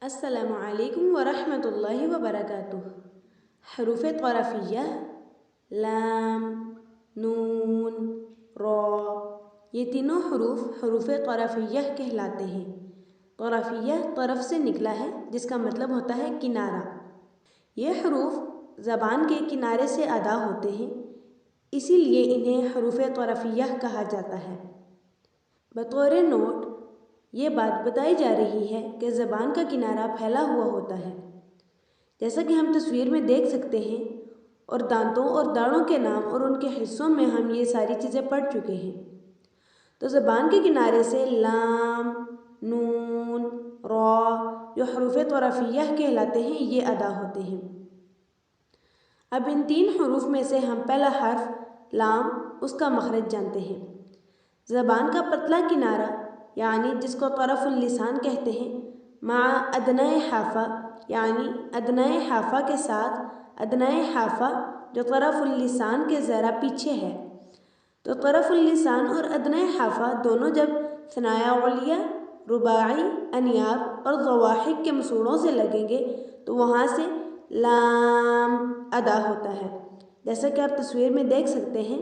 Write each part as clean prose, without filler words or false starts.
السلام علیکم ورحمۃ اللہ وبرکاتہ۔ حروف طرفیہ لام، نون، را، یہ تینوں حروف طرفیہ کہلاتے ہیں۔ طرفیہ طرف سے نکلا ہے جس کا مطلب ہوتا ہے کنارہ۔ یہ حروف زبان کے کنارے سے ادا ہوتے ہیں، اسی لیے انہیں حروف طرفیہ کہا جاتا ہے۔ بطور نوٹ یہ بات بتائی جا رہی ہے کہ زبان کا کنارہ پھیلا ہوا ہوتا ہے، جیسا کہ ہم تصویر میں دیکھ سکتے ہیں، اور دانتوں اور داڑھوں کے نام اور ان کے حصوں میں ہم یہ ساری چیزیں پڑھ چکے ہیں۔ تو زبان کے کنارے سے لام، نون، را جو حروف طرفیہ کہلاتے ہیں یہ ادا ہوتے ہیں۔ اب ان تین حروف میں سے ہم پہلا حرف لام اس کا مخرج جانتے ہیں۔ زبان کا پتلا کنارہ یعنی جس کو طرف اللسان کہتے ہیں، مع ادنیٰ حافہ یعنی ادنیٰ حافہ کے ساتھ ادنیٰ حافہ جو طرف اللسان کے ذرا پیچھے ہے۔ تو طرف اللسان اور ادنیٰ حافہ دونوں جب ثنایا علیہ، رباعی، انیاب اور ضواحک کے مسوڑوں سے لگیں گے تو وہاں سے لام ادا ہوتا ہے، جیسا کہ آپ تصویر میں دیکھ سکتے ہیں۔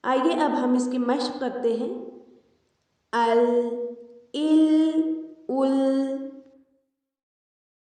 آئیے اب ہم اس کی مشق کرتے ہیں۔ ال، ال، ال،